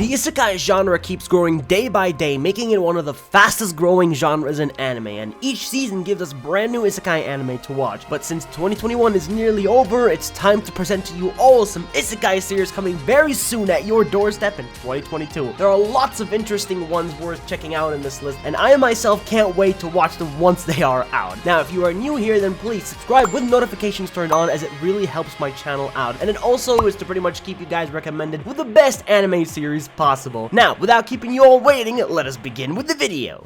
The isekai genre keeps growing day by day, making it one of the fastest growing genres in anime, and each season gives us brand new isekai anime to watch. But since 2021 is nearly over, it's time to present to you all some isekai series coming very soon at your doorstep in 2022. There are lots of interesting ones worth checking out in this list, and I myself can't wait to watch them once they are out. Now, if you are new here, then please subscribe with notifications turned on, as it really helps my channel out, and it also is to pretty much keep you guys recommended with the best anime series possible. Now, without keeping you all waiting, let us begin with the video.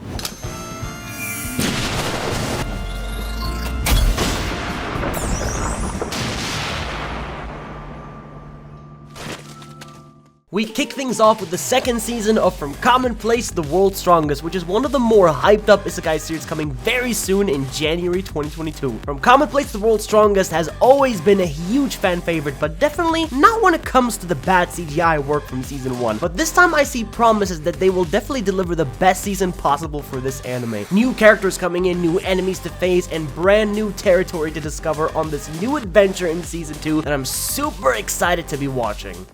We kick things off with the second season of From Commonplace to the World's Strongest, which is one of the more hyped up isekai series coming very soon in January 2022. From Commonplace to the World's Strongest has always been a huge fan favorite, but definitely not when it comes to the bad CGI work from season 1. But this time I see promises that they will definitely deliver the best season possible for this anime. New characters coming in, new enemies to face, and brand new territory to discover on this new adventure in season 2 that I'm super excited to be watching.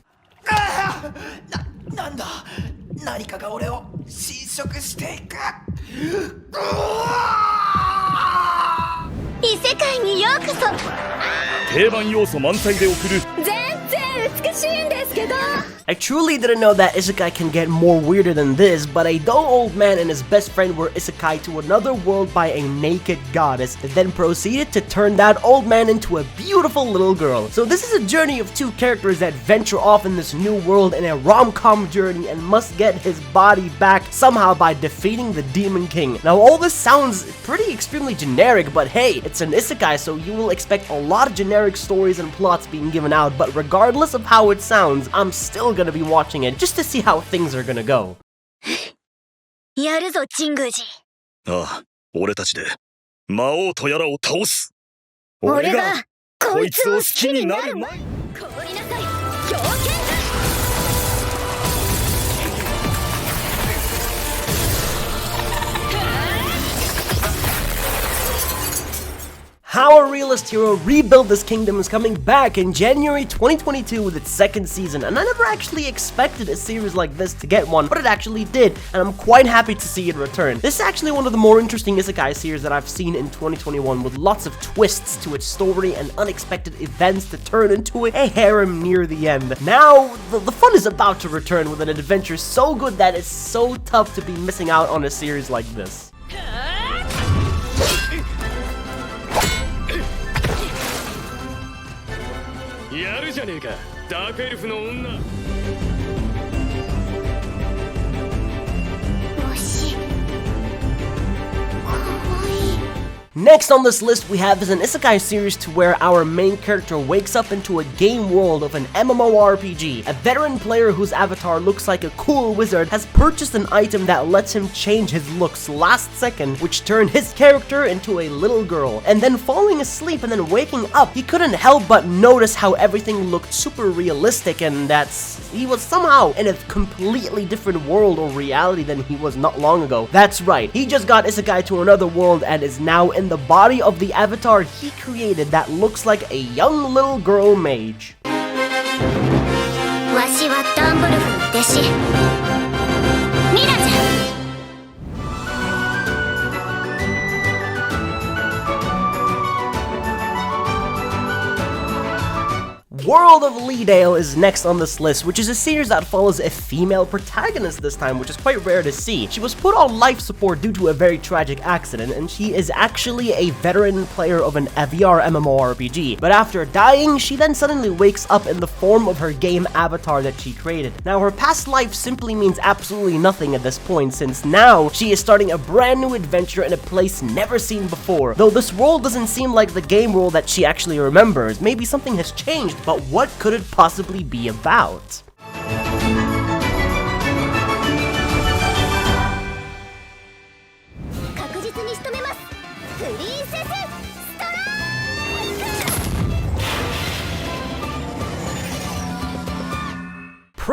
なんだ何かが俺を侵食していく異世界にようこそ定番要素満載で送る全然美しいんですけど I truly didn't know that isekai can get more weirder than this, but a dull old man and his best friend were isekai to another world by a naked goddess that then proceeded to turn that old man into a beautiful little girl. So this is a journey of two characters that venture off in this new world in a rom-com journey and must get his body back somehow by defeating the Demon King. Now all this sounds pretty extremely generic, but hey, it's an isekai, so you will expect a lot of generic stories and plots being given out, but regardless of how it sounds, I'm still gonna be watching it just to see how things are gonna go. やるぞ神宮寺ああ、俺たちで魔王とやらを倒す俺がこいつを好きになる前凍りなさい狂犬 How a Realist Hero Rebuild This Kingdom is coming back in January 2022 with its second season, and I never actually expected a series like this to get one, but it actually did, and I'm quite happy to see it return. This is actually one of the more interesting isekai series that I've seen in 2021, with lots of twists to its story and unexpected events to turn into a harem near the end. Now, the fun is about to return with an adventure so good that it's so tough to be missing out on a series like this. やるじゃねえかダークエルフの女 Next on this list we have is an isekai series to where our main character wakes up into a game world of an MMORPG. A veteran player whose avatar looks like a cool wizard has purchased an item that lets him change his looks last second, which turned his character into a little girl. And then falling asleep and then waking up, he couldn't help but notice how everything looked super realistic and that he was somehow in a completely different world or reality than he was not long ago. That's right, he just got isekai to another world and is now in the body of the avatar he created that looks like a young little girl mage. わしはダンブルフの弟子ミラじゃ World of Leedale is next on this list, which is a series that follows a female protagonist this time, which is quite rare to see. She was put on life support due to a very tragic accident, and she is actually a veteran player of an VR MMORPG. But after dying, she then suddenly wakes up in the form of her game avatar that she created. Now, her past life simply means absolutely nothing at this point, since now she is starting a brand new adventure in a place never seen before. Though this world doesn't seem like the game world that she actually remembers. Maybe something has changed, but what could it possibly be about?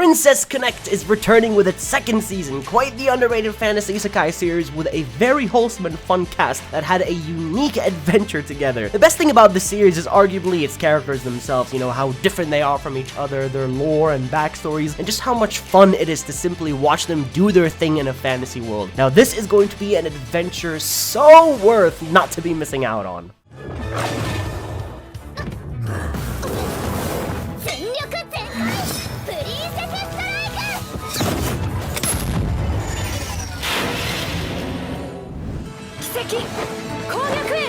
Princess Connect is returning with its second season, quite the underrated fantasy isekai series with a very wholesome and fun cast that had a unique adventure together. The best thing about this series is arguably its characters themselves, you know, how different they are from each other, their lore and backstories, and just how much fun it is to simply watch them do their thing in a fantasy world. Now this is going to be an adventure so worth not to be missing out on. 全力全開プリンセスストライク奇跡攻略へ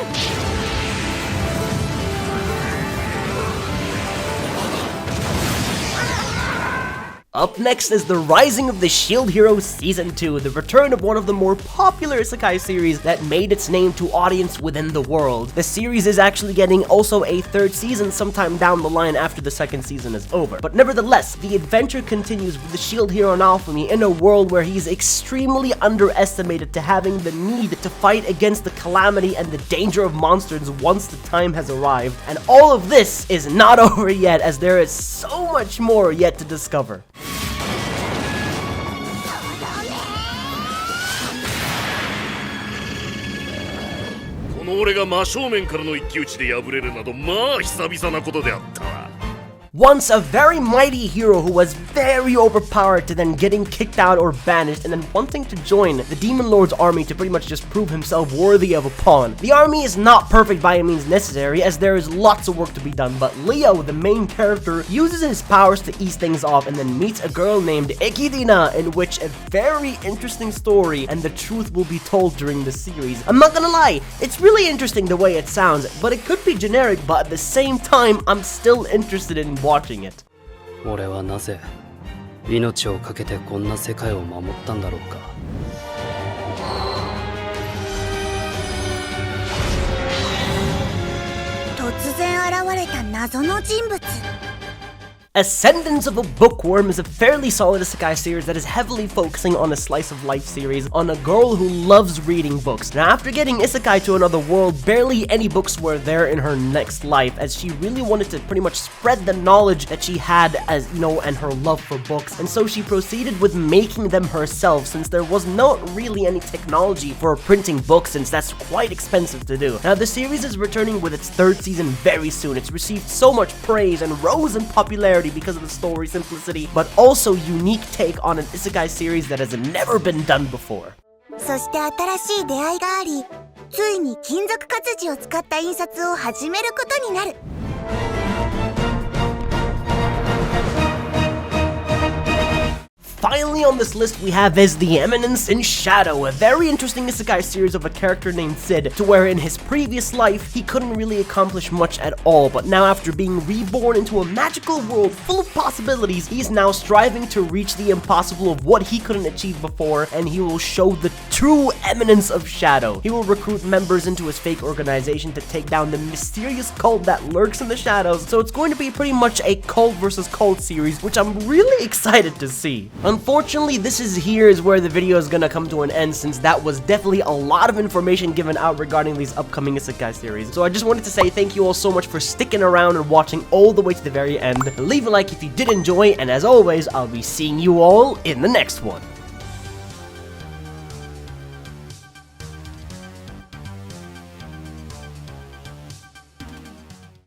Up next is The Rising of the Shield Hero Season 2, the return of one of the more popular isekai series that made its name to audience within the world. The series is actually getting also a third season sometime down the line after the second season is over. But nevertheless, the adventure continues with the Shield Hero Naofumi in a world where he's extremely underestimated to having the need to fight against the calamity and the danger of monsters once the time has arrived. And all of this is not over yet, as there is so much more yet to discover. この俺が真正面からの一騎打ちで敗れるなどまあ久々なことであったわ。 Once a very mighty hero who was very overpowered to then getting kicked out or banished and then wanting to join the Demon Lord's army to pretty much just prove himself worthy of a pawn. The army is not perfect by any means necessary, as there is lots of work to be done, but Leo, the main character, uses his powers to ease things off and then meets a girl named Ekidina, in which a very interesting story and the truth will be told during the series. I'm not gonna lie, it's really interesting the way it sounds, but it could be generic, but at the same time, I'm still interested in watching it. 俺はなぜ命を懸けてこんな世界を守ったんだろうか。突然現れた謎の人物 Ascendance of a Bookworm is a fairly solid isekai series that is heavily focusing on a slice of life series on a girl who loves reading books. Now, after getting isekai to another world, barely any books were there in her next life, as she really wanted to pretty much spread the knowledge that she had, as you know, and her love for books. And so she proceeded with making them herself, since there was not really any technology for printing books, since that's quite expensive to do. Now, the series is returning with its third season very soon. It's received so much praise and rose in popularity because of the story simplicity, but also unique take on an isekai series that has never been done before. そして新しい出会いがありついに金属活字を使った印刷を始めることになる Finally on this list we have is The Eminence in Shadow, a very interesting isekai series of a character named Sid, to where in his previous life he couldn't really accomplish much at all, but now after being reborn into a magical world full of possibilities, he's now striving to reach the impossible of what he couldn't achieve before, and he will show the true eminence of Shadow. He will recruit members into his fake organization to take down the mysterious cult that lurks in the shadows, so it's going to be pretty much a cult versus cult series, which I'm really excited to see. Unfortunately, this is where the video is gonna come to an end, since that was definitely a lot of information given out regarding these upcoming isekai series. So I just wanted to say thank you all so much for sticking around and watching all the way to the very end. Leave a like if you did enjoy, and as always, I'll be seeing you all in the next one.